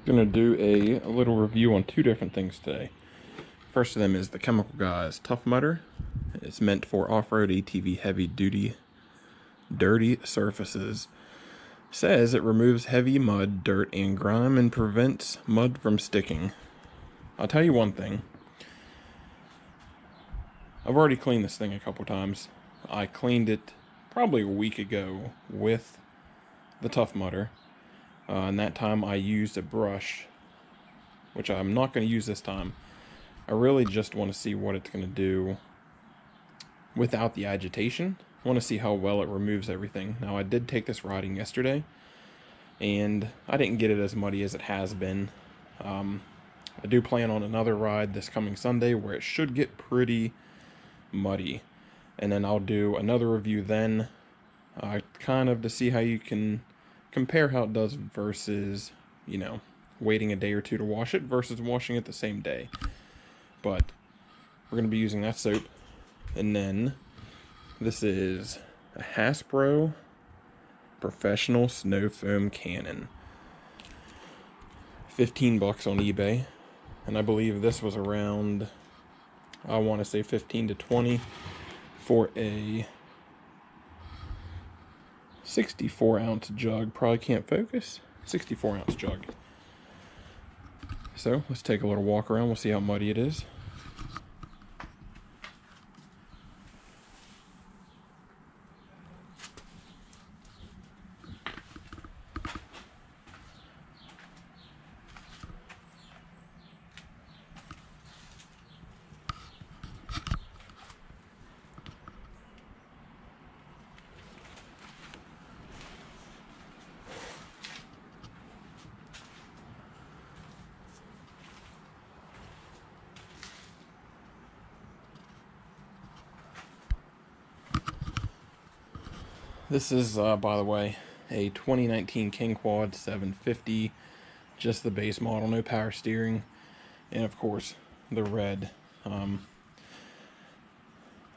Gonna do a little review on two different things today. First of them is the Chemical Guys Tough Mudder. It's meant for off-road ATV heavy duty dirty surfaces. Says it removes heavy mud, dirt, and grime and prevents mud from sticking. I'll tell you one thing. I've already cleaned this thing a couple times. I cleaned it probably a week ago with the Tough Mudder. And that time I used a brush, which I'm not going to use this time. I really just want to see what it's going to do without the agitation. I want to see how well it removes everything. Now, I did take this riding yesterday, and I didn't get it as muddy as it has been. I do plan on another ride this coming Sunday where it should get pretty muddy. And then I'll do another review then, kind of to see how you can compare how it does versus, waiting a day or two to wash it versus washing it the same day. But we're going to be using that soap. And then this is a Hasbro Professional Snow Foam Cannon. 15 bucks on eBay. And I believe this was around, I want to say 15 to 20 for a 64-ounce jug. Probably can't focus. 64-ounce jug. So let's take a little walk around. We'll see how muddy it is. This is, by the way, a 2019 King Quad 750, just the base model, no power steering, and of course, the red.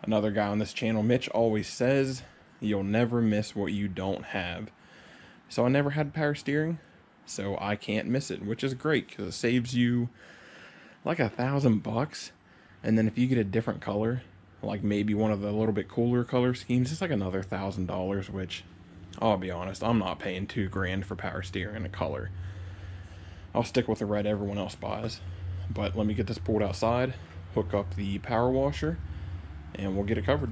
Another guy on this channel, Mitch, always says, you'll never miss what you don't have. So I never had power steering, so I can't miss it, which is great, because it saves you like $1,000, and then if you get a different color, like maybe one of the little bit cooler color schemes, it's like another $1,000, which I'll be honest, I'm not paying $2,000 for power steering and a color. I'll stick with the red everyone else buys. But let me get this pulled outside, hook up the power washer, and we'll get it covered.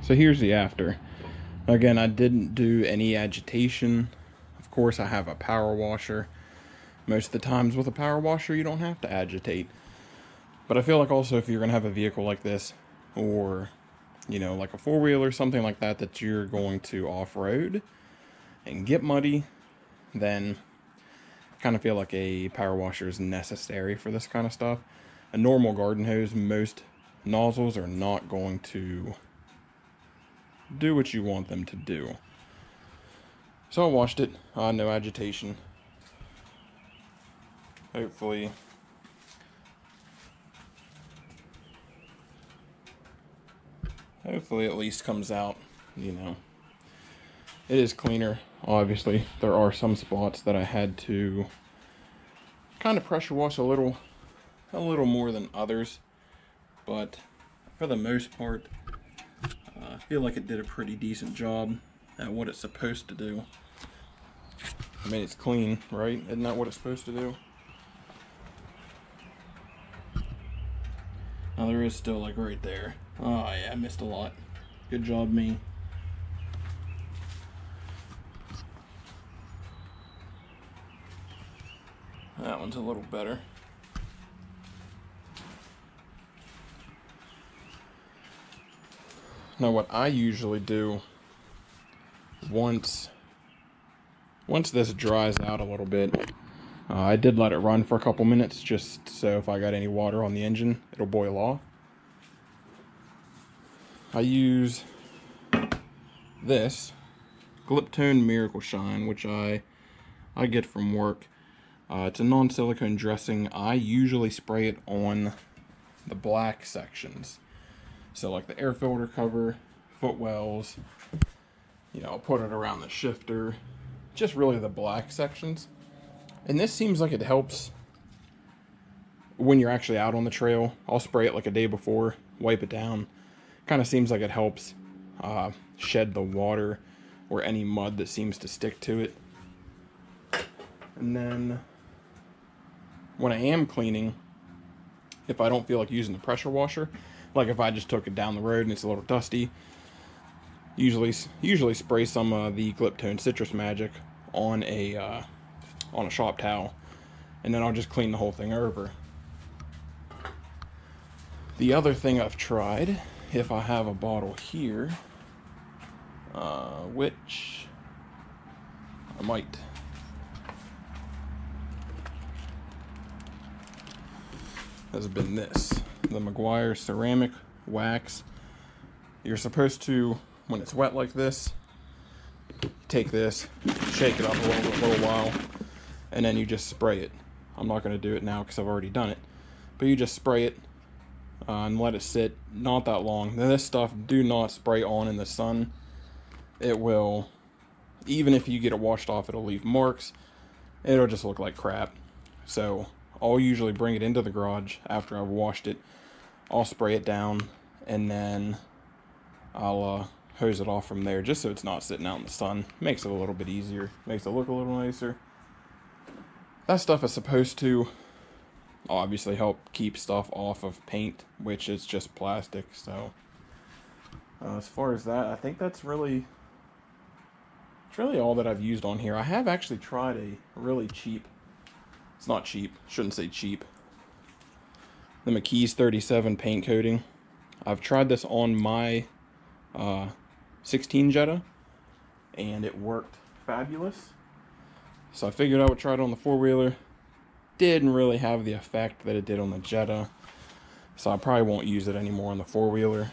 So here's the after. Again, I didn't do any agitation. Of course, I have a power washer. Most of the times with a power washer, you don't have to agitate. But I feel like also if you're going to have a vehicle like this, or, like a four-wheeler or something like that, that you're going to off-road and get muddy, then I kind of feel like a power washer is necessary for this kind of stuff. A normal garden hose, most nozzles are not going to do what you want them to do. So I washed it, no agitation. Hopefully at least comes out, It is cleaner, obviously. There are some spots that I had to kind of pressure wash a little more than others, but for the most part, I feel like it did a pretty decent job at what it's supposed to do. I mean, it's clean, right? Isn't that what it's supposed to do? Now there is still like right there. Oh yeah, I missed a lot. Good job, me. That one's a little better. Now what I usually do once this dries out a little bit, I did let it run for a couple minutes just so if I got any water on the engine, it'll boil off. I use this Gliptone Miracle Shine, which I get from work. It's a non-silicone dressing. I usually spray it on the black sections. So like the air filter cover, footwells, you know, I'll put it around the shifter, just really the black sections. And this seems like it helps when you're actually out on the trail. I'll spray it like a day before, wipe it down. Kind of seems like it helps shed the water or any mud that seems to stick to it. And then when I am cleaning, if I don't feel like using the pressure washer, like if I just took it down the road and it's a little dusty, usually spray some of the Gliptone Citrus Magic on a shop towel, and then I'll just clean the whole thing over. The other thing I've tried, if I have a bottle here, which I might, has been this, the Maguire Ceramic Wax. You're supposed to, when it's wet like this, take this, shake it up a little while, and then you just spray it. I'm not going to do it now because I've already done it, but you just spray it and let it sit not that long. Now, this stuff, do not spray on in the sun. It will, even if you get it washed off, it'll leave marks. It'll just look like crap. So I'll usually bring it into the garage after I've washed it. I'll spray it down, and then I'll hose it off from there, just so it's not sitting out in the sun. Makes it a little bit easier, makes it look a little nicer. That stuff is supposed to obviously help keep stuff off of paint, which is just plastic. So as far as that, I think it's really all that I've used on here. I have actually tried a really cheap, it's not cheap, shouldn't say cheap, the McKee's 37 paint coating. I've tried this on my 16 Jetta, and it worked fabulous. So I figured I would try it on the four-wheeler. Didn't really have the effect that it did on the Jetta, so I probably won't use it anymore on the four-wheeler.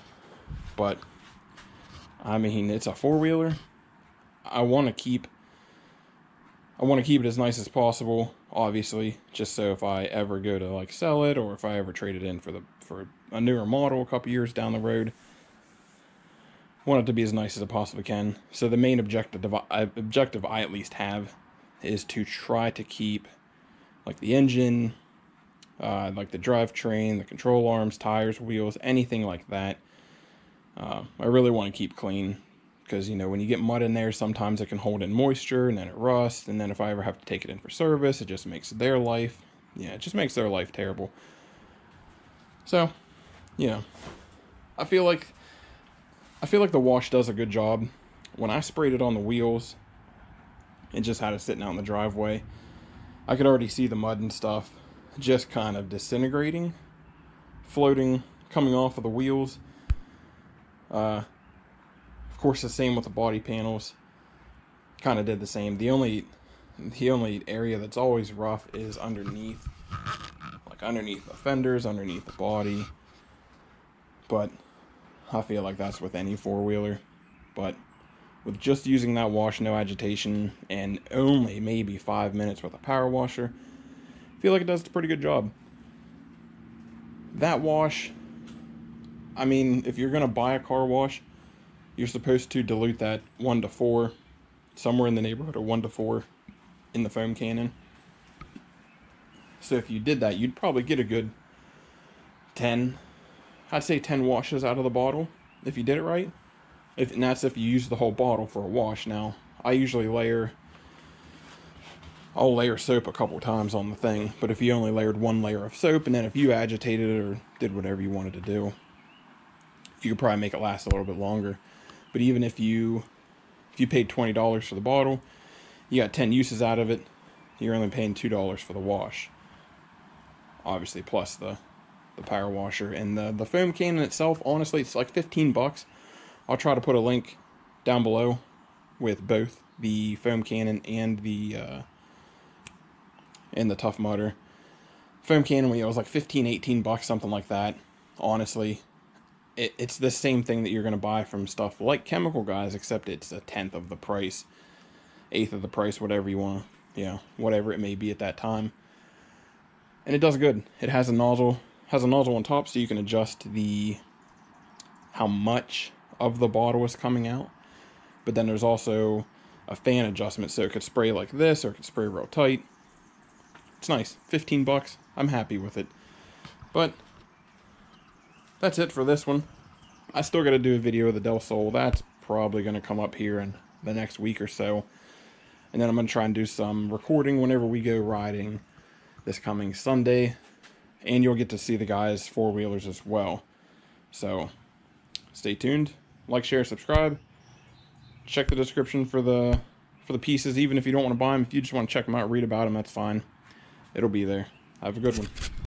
But I mean, it's a four-wheeler. I want to keep it as nice as possible, obviously, just so if I ever go to like sell it, or if I ever trade it in for a newer model a couple years down the road, I want it to be as nice as it possibly can. So the main objective I at least have is to try to keep like the engine, like the drivetrain, the control arms, tires, wheels, anything like that. I really want to keep clean, because, you know, when you get mud in there, sometimes it can hold in moisture, and then it rusts, and then if I ever have to take it in for service, it just makes their life, it just makes their life terrible. So, I feel like the wash does a good job. When I sprayed it on the wheels and just had it sitting out in the driveway, I could already see the mud and stuff just kind of disintegrating, floating, coming off of the wheels. Of course, the same with the body panels. Kind of did the same. The only area that's always rough is underneath, like underneath the fenders, underneath the body. But I feel like that's with any four-wheeler. But with just using that wash, no agitation, and only maybe 5 minutes with a power washer, I feel like it does a pretty good job. That wash, I mean, if you're going to buy a car wash, you're supposed to dilute that 1 to 4, somewhere in the neighborhood of 1 to 4 in the foam cannon. So if you did that, you'd probably get a good 10, I'd say 10 washes out of the bottle, if you did it right. And that's if you use the whole bottle for a wash. Now, I usually layer I'll layer soap a couple times on the thing, but if you only layered one layer of soap, and then if you agitated it or did whatever you wanted to do, you could probably make it last a little bit longer. But even if you paid $20 for the bottle, you got 10 uses out of it, you're only paying $2 for the wash. Obviously, plus the power washer. And the foam cannon itself, honestly, it's like 15 bucks. I'll try to put a link down below with both the foam cannon and the Tough Mudder. Foam cannon, it was like 15, 18 bucks, something like that. Honestly, it's the same thing that you're going to buy from stuff like Chemical Guys, except it's a tenth of the price, eighth of the price, whatever you want, whatever it may be at that time. And it does good. It has a nozzle on top, so you can adjust how much of the bottle is coming out. But then there's also a fan adjustment, so it could spray like this, or it could spray real tight. It's nice. 15 bucks. I'm happy with it. But that's it for this one. I still got to do a video of the Del Sol. That's probably going to come up here in the next week or so. And then I'm going to try and do some recording whenever we go riding this coming Sunday. And you'll get to see the guys' four-wheelers as well. So stay tuned. Like, share, subscribe. Check the description for the pieces, even if you don't want to buy them. If you just want to check them out, read about them, that's fine. It'll be there. Have a good one.